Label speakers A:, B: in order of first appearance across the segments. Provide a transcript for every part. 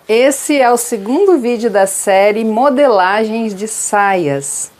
A: Esse é o segundo vídeo da série Modelagens de Saias.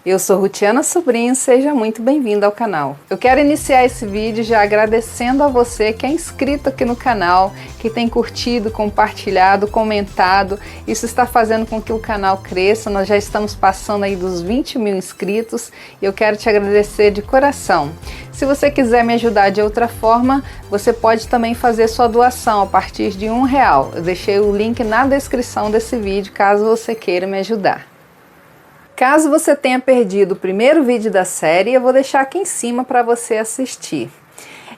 A: Eu sou Rutiana Sobrinho, seja muito bem-vindo ao canal. Eu quero iniciar esse vídeo já agradecendo a você que é inscrito aqui no canal, que tem curtido, compartilhado, comentado. Isso está fazendo com que o canal cresça, nós já estamos passando aí dos 20 mil inscritos e eu quero te agradecer de coração. Se você quiser me ajudar de outra forma, você pode também fazer sua doação a partir de R$1. Eu deixei o link na descrição desse vídeo, caso você queira me ajudar. Caso você tenha perdido o primeiro vídeo da série, eu vou deixar aqui em cima para você assistir.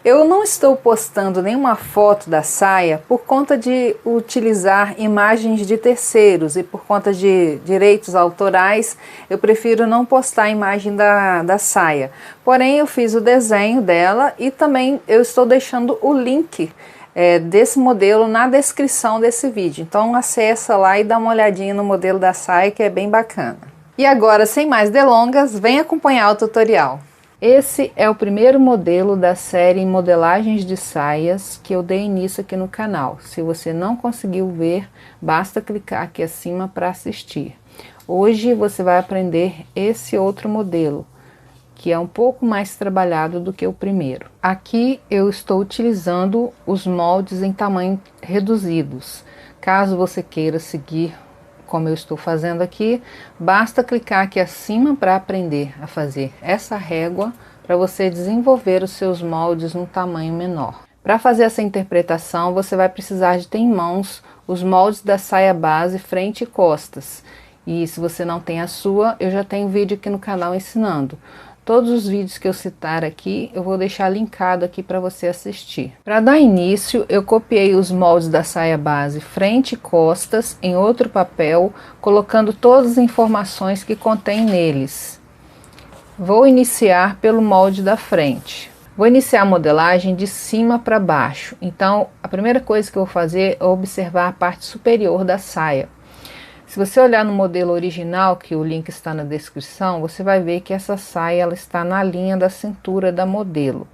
A: Eu não estou postando nenhuma foto da saia por conta de utilizar imagens de terceiros e por conta de direitos autorais, eu prefiro não postar a imagem da saia. Porém, eu fiz o desenho dela e também eu estou deixando o link desse modelo na descrição desse vídeo. Então acessa lá e dá uma olhadinha no modelo da saia, que é bem bacana. E agora, sem mais delongas, vem acompanhar o tutorial. Esse é o primeiro modelo da série Modelagens de Saias que eu dei início aqui no canal. Se você não conseguiu ver, basta clicar aqui acima para assistir. Hoje você vai aprender esse outro modelo, que é um pouco mais trabalhado do que o primeiro. Aqui eu estou utilizando os moldes em tamanho reduzidos. Caso você queira seguir como eu estou fazendo aqui, basta clicar aqui acima para aprender a fazer essa régua para você desenvolver os seus moldes num tamanho menor. Para fazer essa interpretação, você vai precisar de ter em mãos os moldes da saia base frente e costas. E se você não tem a sua, eu já tenho vídeo aqui no canal ensinando. Todos os vídeos que eu citar aqui, eu vou deixar linkado aqui para você assistir. Para dar início, eu copiei os moldes da saia base frente e costas em outro papel, colocando todas as informações que contém neles. Vou iniciar pelo molde da frente. Vou iniciar a modelagem de cima para baixo. Então, a primeira coisa que eu vou fazer é observar a parte superior da saia. Se você olhar no modelo original, que o link está na descrição, você vai ver que essa saia ela está na linha da cintura da modelo.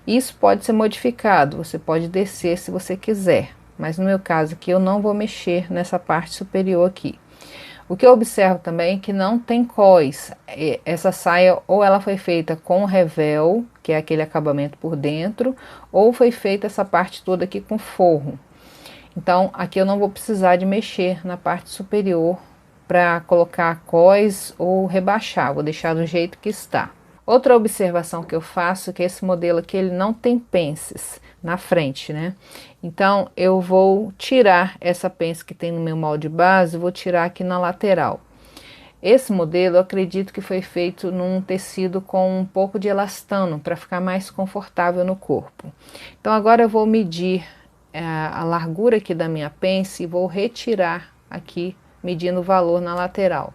A: Isso pode ser modificado, você pode descer se você quiser, mas no meu caso aqui eu não vou mexer nessa parte superior aqui. O que eu observo também é que não tem cós. Essa saia ou ela foi feita com revel, que é aquele acabamento por dentro, ou foi feita essa parte toda aqui com forro. Então, aqui eu não vou precisar de mexer na parte superior para colocar cós ou rebaixar, vou deixar do jeito que está. Outra observação que eu faço é que esse modelo aqui ele não tem pences na frente, né? Então, eu vou tirar essa pence que tem no meu molde base, vou tirar aqui na lateral. Esse modelo eu acredito que foi feito num tecido com um pouco de elastano para ficar mais confortável no corpo. Então, agora eu vou medir a largura aqui da minha pence e vou retirar aqui, medindo o valor na lateral.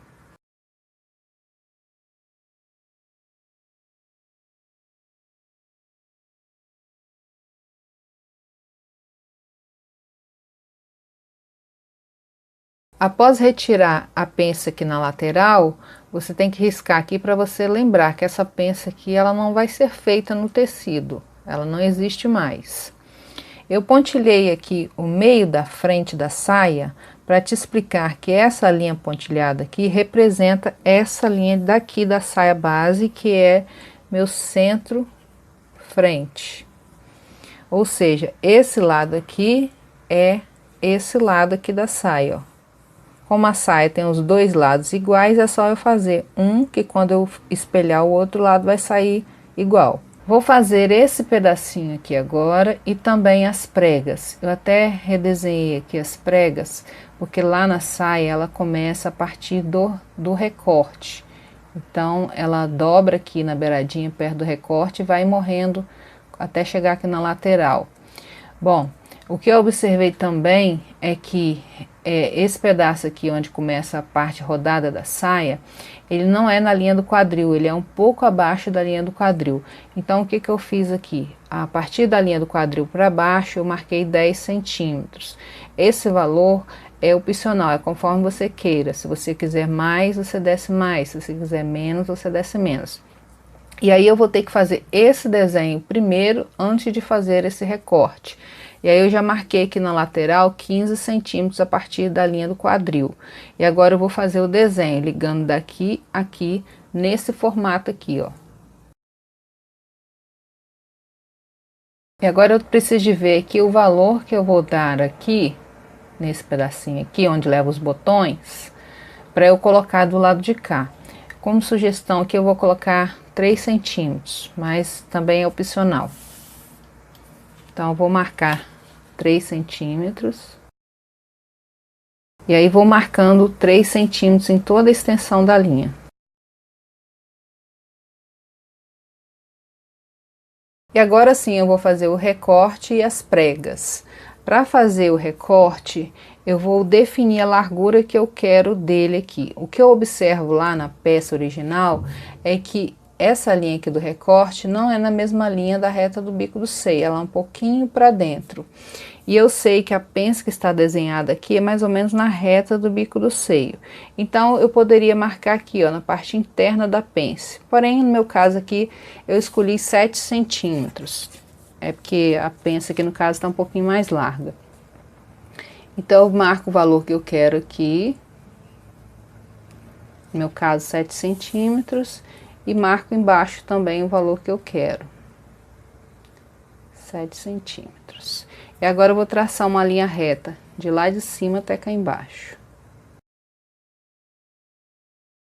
A: Após retirar a pence aqui na lateral, você tem que riscar aqui para você lembrar que essa pence aqui ela não vai ser feita no tecido, ela não existe mais. Eu pontilhei aqui o meio da frente da saia para te explicar que essa linha pontilhada aqui representa essa linha daqui da saia base, que é meu centro frente. Ou seja, esse lado aqui é esse lado aqui da saia, ó. Como a saia tem os dois lados iguais, é só eu fazer um, que quando eu espelhar o outro lado vai sair igual. Vou fazer esse pedacinho aqui agora e também as pregas. Eu até redesenhei aqui as pregas, porque lá na saia ela começa a partir do recorte. Então, ela dobra aqui na beiradinha perto do recorte e vai morrendo até chegar aqui na lateral. Bom, o que eu observei também é que esse pedaço aqui onde começa a parte rodada da saia, ele não é na linha do quadril, ele é um pouco abaixo da linha do quadril. Então o que eu fiz aqui? A partir da linha do quadril para baixo eu marquei 10 centímetros. Esse valor é opcional, é conforme você queira. Se você quiser mais, você desce mais. Se você quiser menos, você desce menos. E aí eu vou ter que fazer esse desenho primeiro, antes de fazer esse recorte. E aí eu já marquei aqui na lateral 15 centímetros a partir da linha do quadril. E agora eu vou fazer o desenho, ligando daqui a aqui, nesse formato aqui, ó. E agora eu preciso de ver que o valor que eu vou dar aqui, nesse pedacinho aqui, onde leva os botões, para eu colocar do lado de cá. Como sugestão aqui eu vou colocar 3 centímetros, mas também é opcional. Então eu vou marcar 3 centímetros. E aí vou marcando 3 centímetros em toda a extensão da linha. E agora sim eu vou fazer o recorte e as pregas. Para fazer o recorte, eu vou definir a largura que eu quero dele aqui. O que eu observo lá na peça original é que essa linha aqui do recorte não é na mesma linha da reta do bico do seio, ela é um pouquinho para dentro. E eu sei que a pence que está desenhada aqui é mais ou menos na reta do bico do seio. Então, eu poderia marcar aqui, ó, na parte interna da pence. Porém, no meu caso aqui, eu escolhi 7 centímetros. É porque a pence aqui, no caso, está um pouquinho mais larga. Então, eu marco o valor que eu quero aqui. No meu caso, 7 centímetros. E marco embaixo também o valor que eu quero. 7 centímetros. E agora eu vou traçar uma linha reta, de lá de cima até cá embaixo.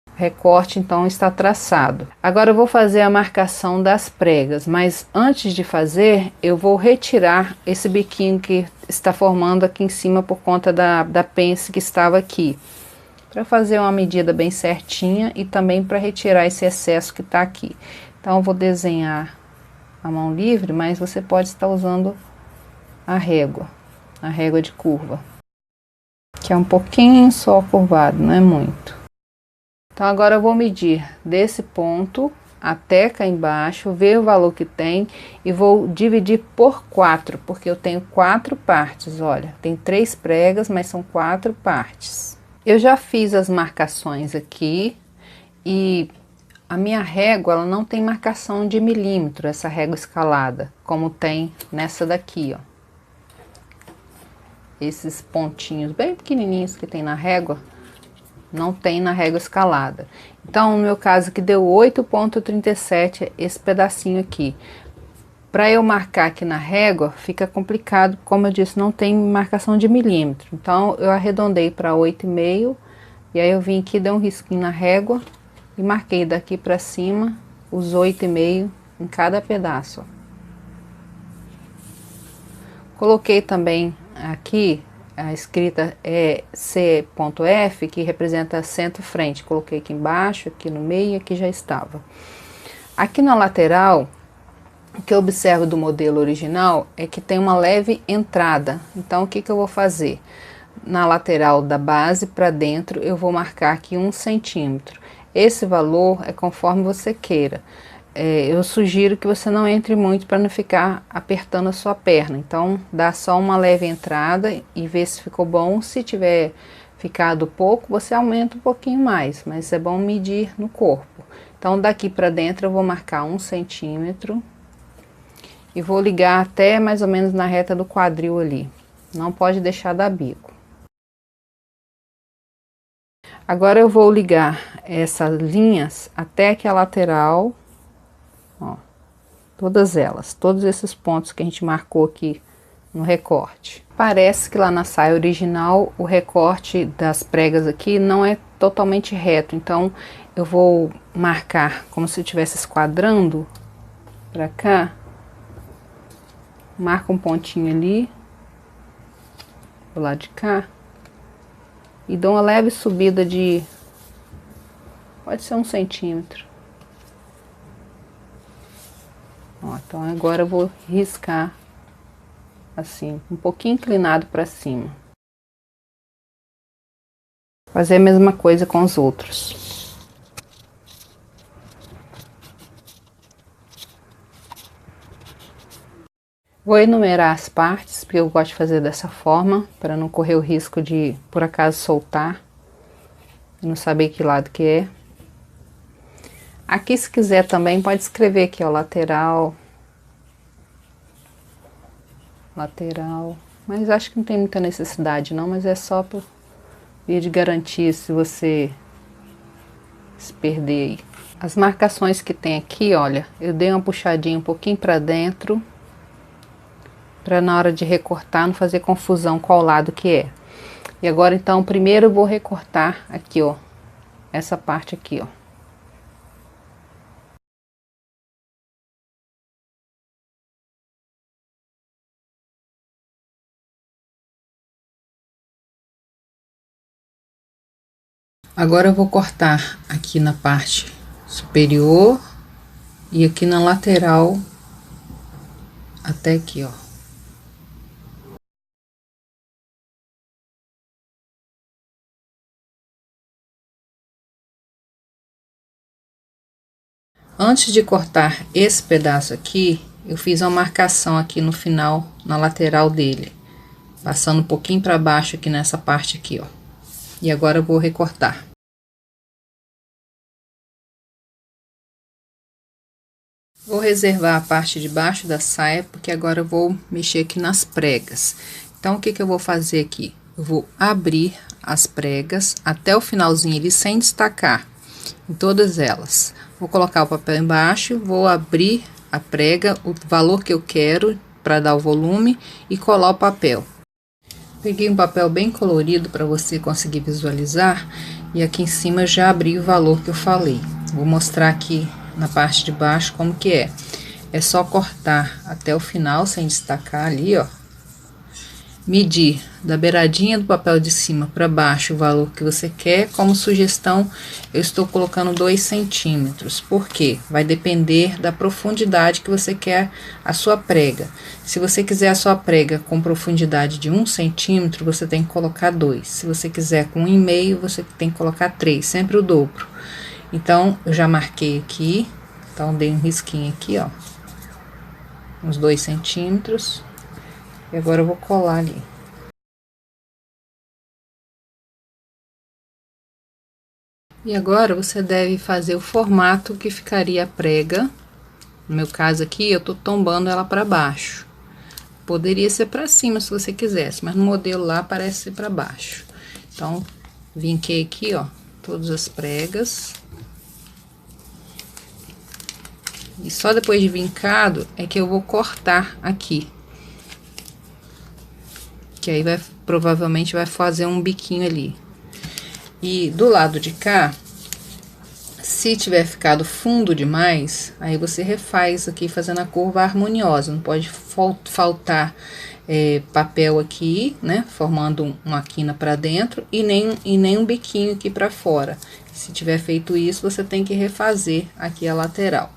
A: O recorte, então, está traçado. Agora eu vou fazer a marcação das pregas, mas antes de fazer, eu vou retirar esse biquinho que está formando aqui em cima por conta da pence que estava aqui. Para fazer uma medida bem certinha e também para retirar esse excesso que está aqui. Então, eu vou desenhar a mão livre, mas você pode estar usando a régua de curva, que é um pouquinho só curvado, não é muito. Então agora eu vou medir desse ponto até cá embaixo, ver o valor que tem e vou dividir por 4, porque eu tenho 4 partes, olha, tem 3 pregas, mas são 4 partes. Eu já fiz as marcações aqui e a minha régua, ela não tem marcação de milímetro, essa régua escalada, como tem nessa daqui, ó. Esses pontinhos bem pequenininhos que tem na régua, não tem na régua escalada. Então, no meu caso aqui deu 8,37 esse pedacinho aqui. Para eu marcar aqui na régua, fica complicado, como eu disse, não tem marcação de milímetro. Então, eu arredondei para 8,5, e aí eu vim aqui, dei um risquinho na régua, e marquei daqui para cima os 8,5 em cada pedaço, ó. Coloquei também aqui a escrita é C.F, que representa centro-frente. Coloquei aqui embaixo, aqui no meio, aqui já estava. Aqui na lateral, o que eu observo do modelo original é que tem uma leve entrada. Então, o que eu vou fazer? Na lateral da base para dentro, eu vou marcar aqui 1 centímetro. Esse valor é conforme você queira. Eu sugiro que você não entre muito para não ficar apertando a sua perna. Então, dá só uma leve entrada e vê se ficou bom. Se tiver ficado pouco, você aumenta um pouquinho mais, mas é bom medir no corpo. Então, daqui para dentro eu vou marcar 1 centímetro e vou ligar até mais ou menos na reta do quadril ali. Não pode deixar dar bico. Agora eu vou ligar essas linhas até aqui a lateral. Ó, todas elas, todos esses pontos que a gente marcou aqui no recorte. Parece que lá na saia original o recorte das pregas aqui não é totalmente reto, então eu vou marcar como se eu estivesse esquadrando para cá. Marca um pontinho ali do lado de cá e dou uma leve subida de, pode ser 1 centímetro. Ó, então agora eu vou riscar assim, um pouquinho inclinado para cima. Fazer a mesma coisa com os outros. Vou enumerar as partes, porque eu gosto de fazer dessa forma, para não correr o risco de, por acaso, soltar e não saber que lado que é. Aqui, se quiser também, pode escrever aqui, ó, lateral, lateral. Mas acho que não tem muita necessidade não, mas é só por via de garantia se você se perder aí. As marcações que tem aqui, olha, eu dei uma puxadinha um pouquinho para dentro, para na hora de recortar não fazer confusão qual lado que é. E agora então, primeiro eu vou recortar aqui, ó, essa parte aqui, ó. Agora eu vou cortar aqui na parte superior e aqui na lateral até aqui, ó. Antes de cortar esse pedaço aqui, eu fiz uma marcação aqui no final, na lateral dele, passando um pouquinho para baixo aqui nessa parte aqui, ó. E agora eu vou recortar. Vou reservar a parte de baixo da saia, porque agora eu vou mexer aqui nas pregas. Então, o que que eu vou fazer aqui? Eu vou abrir as pregas até o finalzinho ali, sem destacar, em todas elas. Vou colocar o papel embaixo, vou abrir a prega, o valor que eu quero para dar o volume e colar o papel. Peguei um papel bem colorido para você conseguir visualizar e aqui em cima já abri o valor que eu falei. Vou mostrar aqui na parte de baixo como que é. É só cortar até o final sem destacar ali, ó. Medir da beiradinha do papel de cima para baixo o valor que você quer. Como sugestão, eu estou colocando 2 centímetros, porque vai depender da profundidade que você quer a sua prega. Se você quiser a sua prega com profundidade de 1 centímetro, você tem que colocar 2. Se você quiser com 1,5, você tem que colocar 3, sempre o dobro. Então, eu já marquei aqui, então dei um risquinho aqui, ó, uns 2 centímetros. E agora eu vou colar ali. E agora você deve fazer o formato que ficaria a prega. No meu caso aqui, eu tô tombando ela para baixo. Poderia ser para cima se você quisesse, mas no modelo lá parece ser para baixo. Então, vinquei aqui, ó, todas as pregas. E só depois de vincado é que eu vou cortar aqui. Que aí vai, provavelmente vai fazer um biquinho ali. E do lado de cá, se tiver ficado fundo demais, aí você refaz aqui fazendo a curva harmoniosa. Não pode faltar papel aqui, né, formando uma quina para dentro e nem um biquinho aqui para fora. Se tiver feito isso, você tem que refazer aqui a lateral.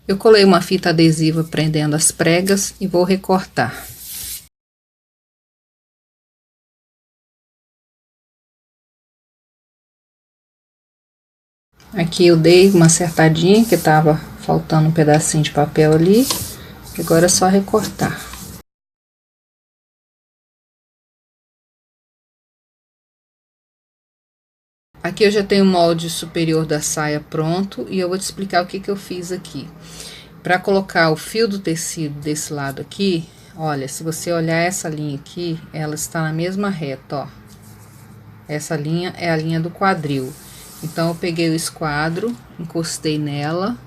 A: Eu colei uma fita adesiva prendendo as pregas e vou recortar. Aqui eu dei uma acertadinha, que tava faltando um pedacinho de papel ali. Agora é só recortar. Aqui eu já tenho o molde superior da saia pronto e eu vou te explicar o que que eu fiz aqui. Para colocar o fio do tecido desse lado aqui, olha, se você olhar essa linha aqui, ela está na mesma reta, ó. Essa linha é a linha do quadril. Então, eu peguei o esquadro, encostei nela,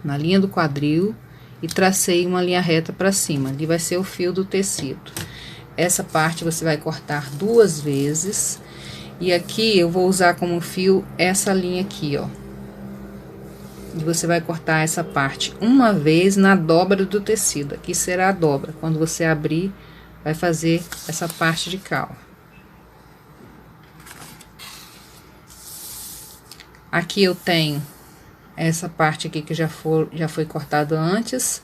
A: na linha do quadril, e tracei uma linha reta para cima. Ali vai ser o fio do tecido. Essa parte você vai cortar 2 vezes. E aqui eu vou usar como fio essa linha aqui, ó. E você vai cortar essa parte uma vez na dobra do tecido. Aqui será a dobra. Quando você abrir, vai fazer essa parte de cá, ó. Aqui eu tenho essa parte aqui que já foi cortado antes,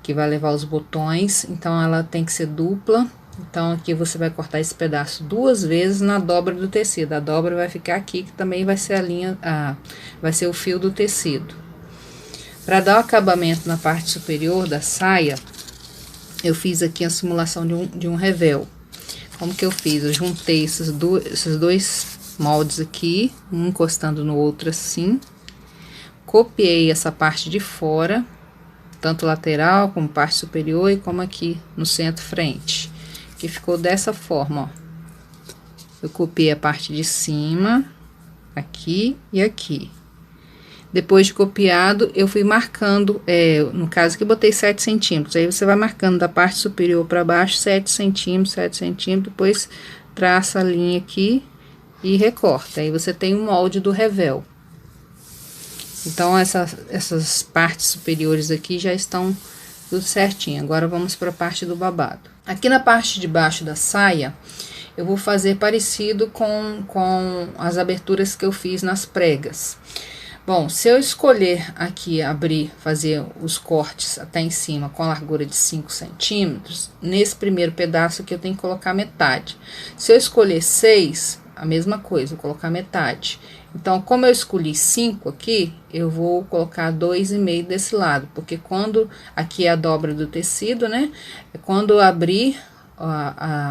A: que vai levar os botões, então ela tem que ser dupla. Então, aqui você vai cortar esse pedaço 2 vezes na dobra do tecido. A dobra vai ficar aqui, que também vai ser a linha, vai ser o fio do tecido. Para dar o acabamento na parte superior da saia, eu fiz aqui a simulação de um revel. Como que eu fiz? Eu juntei esses dois moldes aqui, um encostando no outro assim. Copiei essa parte de fora tanto lateral como parte superior e como aqui no centro frente, que ficou dessa forma, ó. Eu copiei a parte de cima, aqui e aqui. Depois de copiado, eu fui marcando, no caso aqui botei 7 centímetros, aí você vai marcando da parte superior para baixo 7 centímetros, 7 centímetros, depois traça a linha aqui e recorta, aí você tem o molde do revel. Então, essas partes superiores aqui já estão tudo certinho. Agora, vamos para a parte do babado. Aqui na parte de baixo da saia, eu vou fazer parecido com as aberturas que eu fiz nas pregas. Bom, se eu escolher aqui abrir, fazer os cortes até em cima com a largura de 5 centímetros, nesse primeiro pedaço aqui eu tenho que colocar metade. Se eu escolher 6, a mesma coisa, vou colocar metade. Então, como eu escolhi 5 aqui, eu vou colocar 2,5 desse lado, porque quando aqui é a dobra do tecido, né? Quando eu abrir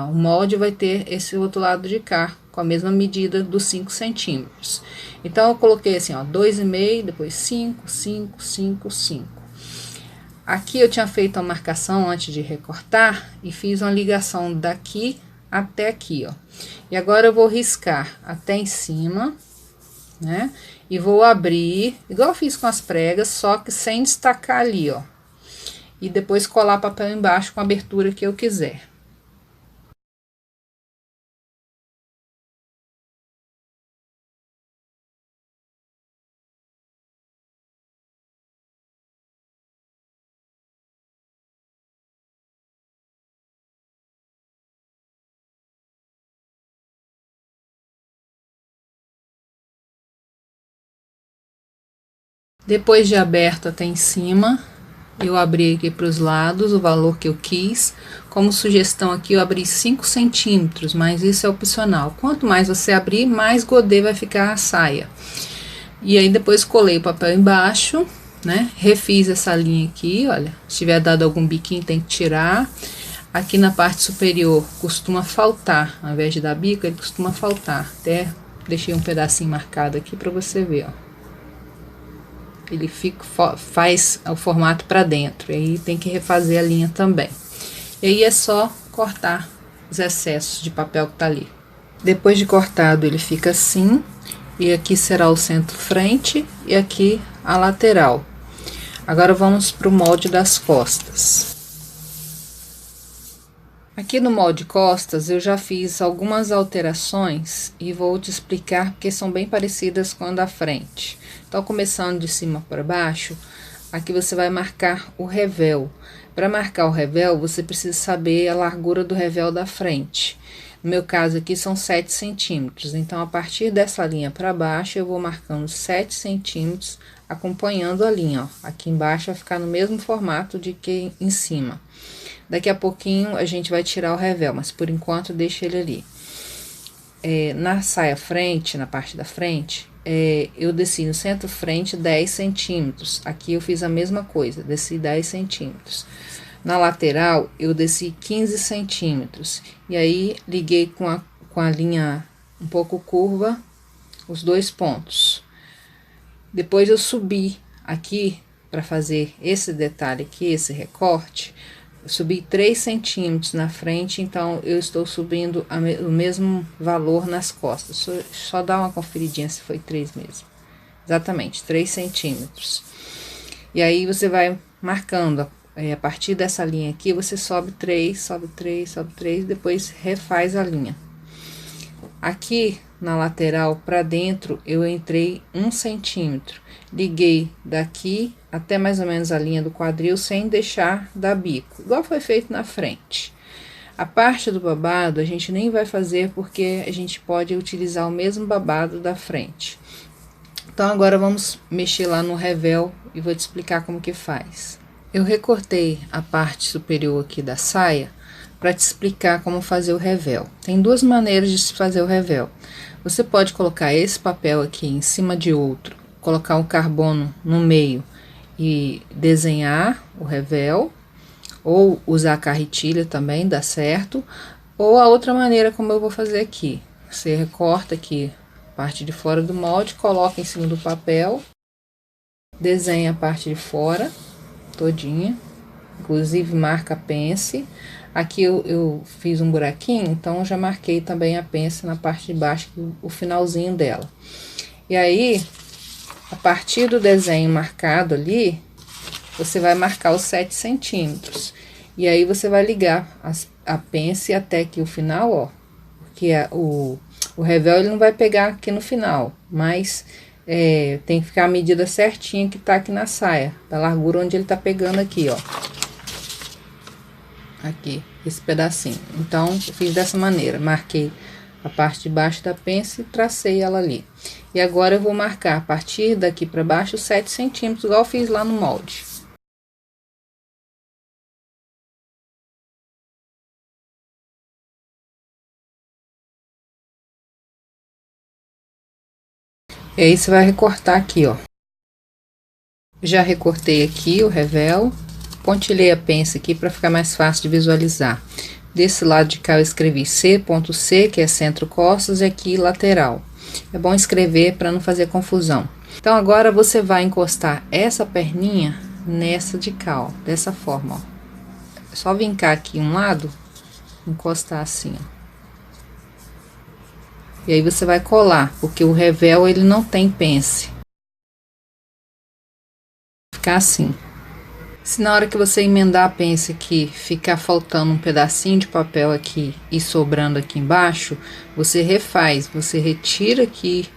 A: o molde, vai ter esse outro lado de cá, com a mesma medida dos 5 centímetros. Então, eu coloquei assim, ó, 2,5, depois 5, 5, 5, 5. Aqui eu tinha feito a marcação antes de recortar e fiz uma ligação daqui até aqui, ó. E agora eu vou riscar até em cima, né? E vou abrir, igual eu fiz com as pregas, só que sem destacar ali, ó. E depois colar papel embaixo com a abertura que eu quiser. Depois de aberto até em cima, eu abri aqui para os lados o valor que eu quis. Como sugestão aqui, eu abri 5 centímetros, mas isso é opcional. Quanto mais você abrir, mais godê vai ficar a saia. E aí, depois colei o papel embaixo, né? Refiz essa linha aqui, olha. Se tiver dado algum biquinho, tem que tirar. Aqui na parte superior costuma faltar, ao invés de dar bico, ele costuma faltar. Até deixei um pedacinho marcado aqui para você ver, ó. Ele faz o formato para dentro, e aí tem que refazer a linha também. E aí é só cortar os excessos de papel que tá ali. Depois de cortado, ele fica assim, e aqui será o centro frente e aqui a lateral. Agora vamos para o molde das costas. Aqui no molde costas eu já fiz algumas alterações e vou te explicar porque são bem parecidas com a da frente. Então, começando de cima para baixo, aqui você vai marcar o revel. Para marcar o revel, você precisa saber a largura do revel da frente. No meu caso aqui são 7 centímetros, então a partir dessa linha para baixo eu vou marcando 7 centímetros, acompanhando a linha, ó. Aqui embaixo vai ficar no mesmo formato de que em cima. Daqui a pouquinho a gente vai tirar o revel, mas por enquanto deixa ele ali. Na saia frente, na parte da frente, eu desci no centro frente 10 centímetros. Aqui eu fiz a mesma coisa, desci 10 centímetros. Na lateral, eu desci 15 centímetros. E aí, liguei com a linha um pouco curva, os 2 pontos. Depois eu subi aqui, para fazer esse detalhe aqui, esse recorte, eu subi 3 centímetros na frente, então eu estou subindo o mesmo valor nas costas. Só dar uma conferidinha se foi 3 mesmo. Exatamente, 3 centímetros. E aí você vai marcando, a partir dessa linha aqui, você sobe 3, sobe 3, sobe 3, depois refaz a linha. Aqui na lateral para dentro, eu entrei 1 centímetro. Liguei daqui até mais ou menos a linha do quadril, sem deixar dar bico, igual foi feito na frente. A parte do babado a gente nem vai fazer, porque a gente pode utilizar o mesmo babado da frente. Então, agora vamos mexer lá no revel e vou te explicar como que faz. Eu recortei a parte superior aqui da saia para te explicar como fazer o revel. Tem 2 maneiras de se fazer o revel. Você pode colocar esse papel aqui em cima de outro, colocar um carbono no meio e desenhar o revel, ou usar a carretilha também, dá certo, ou a outra maneira como eu vou fazer aqui. Você recorta aqui a parte de fora do molde, coloca em cima do papel, desenha a parte de fora todinha, inclusive marca a pence. Aqui eu fiz um buraquinho, então eu já marquei também a pence na parte de baixo, o finalzinho dela. E aí, a partir do desenho marcado ali, você vai marcar os 7 centímetros. E aí, você vai ligar a pence até aqui o final, ó. Porque o revel ele não vai pegar aqui no final, mas tem que ficar a medida certinha que tá aqui na saia, da largura onde ele tá pegando aqui, ó. Aqui, esse pedacinho. Então, eu fiz dessa maneira, marquei a parte de baixo da pence e tracei ela ali. E agora eu vou marcar a partir daqui para baixo 7 centímetros, igual eu fiz lá no molde. E aí, você vai recortar aqui, ó. Já recortei aqui o revel, pontilhei a pence aqui para ficar mais fácil de visualizar. Desse lado de cá eu escrevi C.C, que é centro-costas, e aqui lateral. É bom escrever para não fazer confusão. Então, agora você vai encostar essa perninha nessa de cá, ó, dessa forma, ó. É só vincar aqui um lado, encostar assim, ó. E aí, você vai colar, porque o revel, ele não tem pence. Ficar assim. Se na hora que você emendar a pence aqui, ficar faltando um pedacinho de papel aqui e sobrando aqui embaixo, você refaz, você retira aqui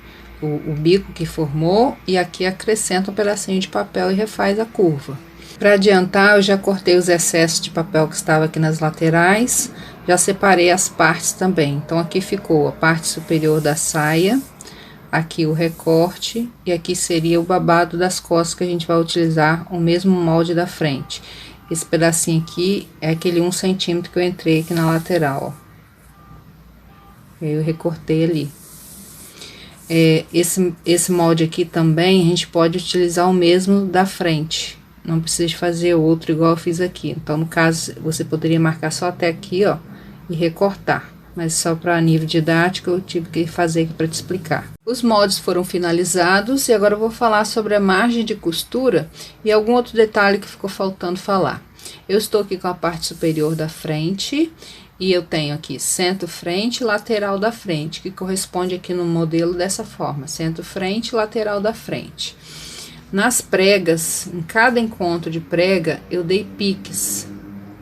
A: o bico que formou e aqui acrescenta um pedacinho de papel e refaz a curva. Para adiantar, eu já cortei os excessos de papel que estava aqui nas laterais, já separei as partes também. Então, aqui ficou a parte superior da saia, aqui o recorte, e aqui seria o babado das costas, que a gente vai utilizar o mesmo molde da frente. Esse pedacinho aqui é aquele 1 centímetro que eu entrei aqui na lateral, ó. Eu recortei ali. Esse molde aqui também, a gente pode utilizar o mesmo da frente. Não precisa fazer outro igual eu fiz aqui. Então, no caso, você poderia marcar só até aqui, ó, e recortar. Mas só para nível didático eu tive que fazer aqui para te explicar. Os moldes foram finalizados e agora eu vou falar sobre a margem de costura e algum outro detalhe que ficou faltando falar. Eu estou aqui com a parte superior da frente e eu tenho aqui centro-frente e lateral da frente, que corresponde aqui no modelo dessa forma, centro-frente e lateral da frente. Nas pregas, em cada encontro de prega, eu dei piques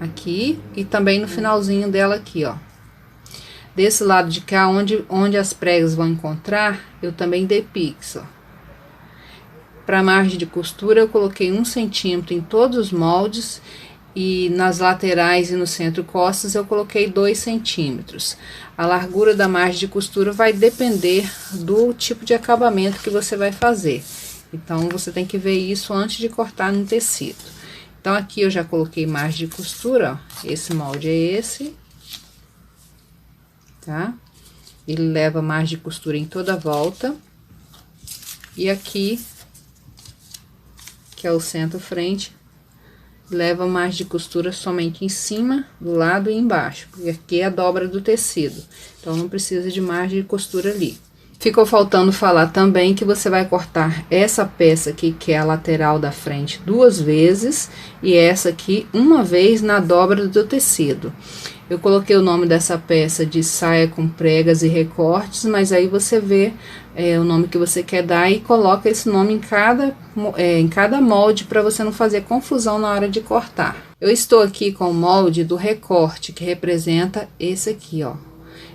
A: aqui e também no finalzinho dela aqui, ó. Desse lado de cá, onde as pregas vão encontrar, eu também dei piques, ó. Para margem de costura, eu coloquei 1 centímetro em todos os moldes e nas laterais e no centro costas eu coloquei 2 centímetros. A largura da margem de costura vai depender do tipo de acabamento que você vai fazer. Então, você tem que ver isso antes de cortar no tecido. Então, aqui eu já coloquei margem de costura, ó. Esse molde é esse, tá? Ele leva margem de costura em toda a volta. E aqui, que é o centro-frente, leva margem de costura somente em cima, do lado e embaixo, porque aqui é a dobra do tecido. Então, não precisa de margem de costura ali. Ficou faltando falar também que você vai cortar essa peça aqui, que é a lateral da frente, 2 vezes, e essa aqui uma vez na dobra do tecido. Eu coloquei o nome dessa peça de saia com pregas e recortes, mas aí você vê o nome que você quer dar e coloca esse nome em cada molde para você não fazer confusão na hora de cortar. Eu estou aqui com o molde do recorte, que representa esse aqui, ó.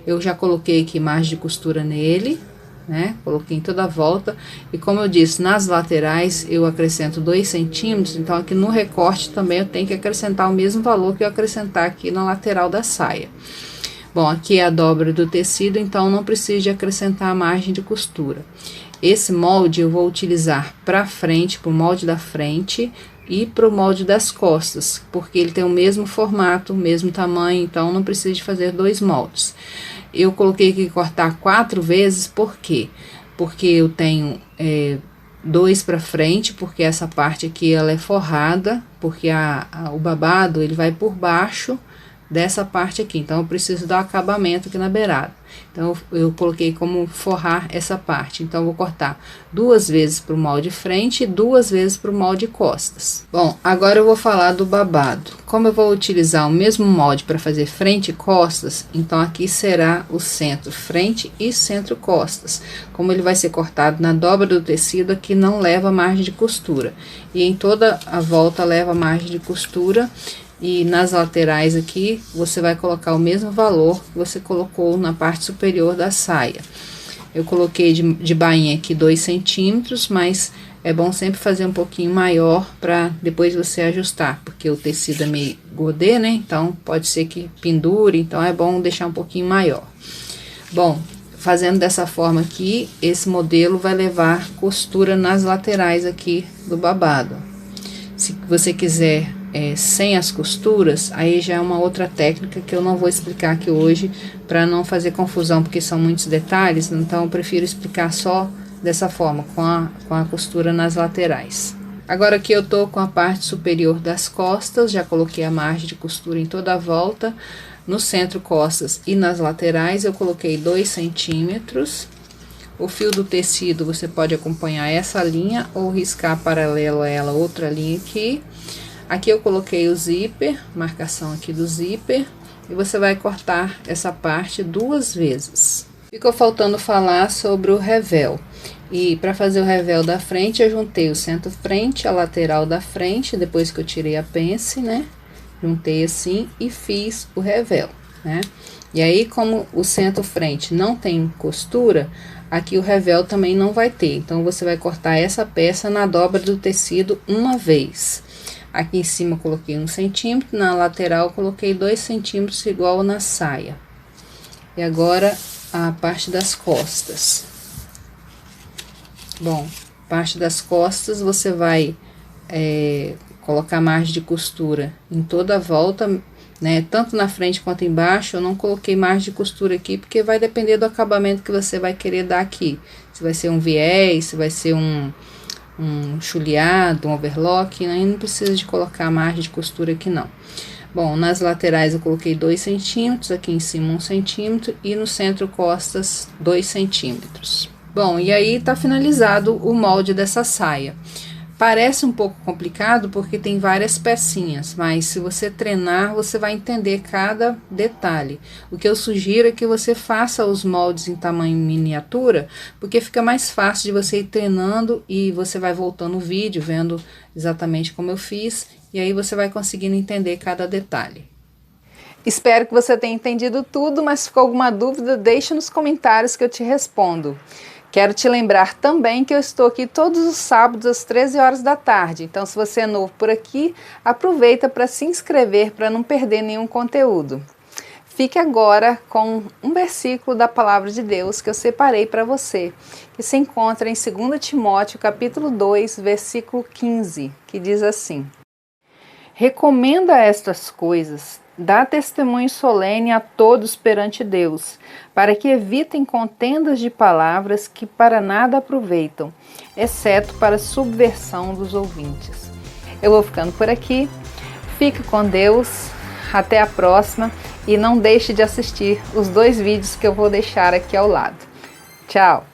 A: Eu já coloquei aqui margem de costura nele, né? Coloquei em toda a volta. E como eu disse, nas laterais eu acrescento 2 centímetros. Então, aqui no recorte também eu tenho que acrescentar o mesmo valor que eu acrescentar aqui na lateral da saia. Bom, aqui é a dobra do tecido, então não preciso de acrescentar a margem de costura. Esse molde eu vou utilizar para frente, pro molde da frente e pro molde das costas, porque ele tem o mesmo formato, o mesmo tamanho, então não precisa de fazer 2 moldes. Eu coloquei aqui cortar 4 vezes, por quê? Porque eu tenho 2 para frente, porque essa parte aqui ela é forrada, porque o babado ele vai por baixo dessa parte aqui. Então eu preciso dar acabamento aqui na beirada. Então eu coloquei como forrar essa parte. Então eu vou cortar 2 vezes para o molde frente e 2 vezes para o molde costas. Bom, agora eu vou falar do babado. Como eu vou utilizar o mesmo molde para fazer frente e costas, então aqui será o centro frente e centro costas. Como ele vai ser cortado na dobra do tecido, aqui não leva margem de costura. E em toda a volta leva margem de costura. E nas laterais aqui, você vai colocar o mesmo valor que você colocou na parte superior da saia. Eu coloquei de bainha aqui 2 centímetros, mas é bom sempre fazer um pouquinho maior para depois você ajustar, porque o tecido é meio godê, né? Então, pode ser que pendure, então é bom deixar um pouquinho maior. Bom, fazendo dessa forma aqui, esse modelo vai levar costura nas laterais aqui do babado. Se você quiser sem as costuras, aí já é uma outra técnica que eu não vou explicar aqui hoje para não fazer confusão, porque são muitos detalhes, então eu prefiro explicar só dessa forma, com a costura nas laterais. Agora aqui eu tô com a parte superior das costas, já coloquei a margem de costura em toda a volta, no centro costas e nas laterais eu coloquei 2 centímetros. O fio do tecido você pode acompanhar essa linha ou riscar paralelo a ela outra linha aqui. Aqui eu coloquei o zíper, marcação aqui do zíper, e você vai cortar essa parte 2 vezes. Ficou faltando falar sobre o revel. E para fazer o revel da frente, eu juntei o centro frente, a lateral da frente, depois que eu tirei a pence, né? Juntei assim e fiz o revel, né? E aí, como o centro frente não tem costura, aqui o revel também não vai ter. Então, você vai cortar essa peça na dobra do tecido uma vez. Aqui em cima eu coloquei 1 centímetro, na lateral eu coloquei 2 centímetros, igual na saia. E agora, a parte das costas. Bom, parte das costas você vai colocar margem de costura em toda a volta, né? Tanto na frente quanto embaixo. Eu não coloquei margem de costura aqui, porque vai depender do acabamento que você vai querer dar aqui. Se vai ser um viés, se vai ser um chuleado, um overlock, né? Não precisa de colocar margem de costura aqui não. Bom, nas laterais eu coloquei 2 centímetros, aqui em cima 1 centímetro e no centro costas 2 centímetros. Bom, e aí tá finalizado o molde dessa saia. Parece um pouco complicado porque tem várias pecinhas, mas se você treinar, você vai entender cada detalhe. O que eu sugiro é que você faça os moldes em tamanho miniatura, porque fica mais fácil de você ir treinando e você vai voltando o vídeo, vendo exatamente como eu fiz, e aí você vai conseguindo entender cada detalhe. Espero que você tenha entendido tudo, mas se ficou alguma dúvida, deixe nos comentários que eu te respondo. Quero te lembrar também que eu estou aqui todos os sábados às 13 horas da tarde. Então, se você é novo por aqui, aproveita para se inscrever para não perder nenhum conteúdo. Fique agora com um versículo da Palavra de Deus que eu separei para você, que se encontra em 2 Timóteo, capítulo 2, versículo 15, que diz assim: Recomenda estas coisas, dá testemunho solene a todos perante Deus, para que evitem contendas de palavras que para nada aproveitam, exceto para subversão dos ouvintes. Eu vou ficando por aqui, fique com Deus, até a próxima e não deixe de assistir os 2 vídeos que eu vou deixar aqui ao lado. Tchau!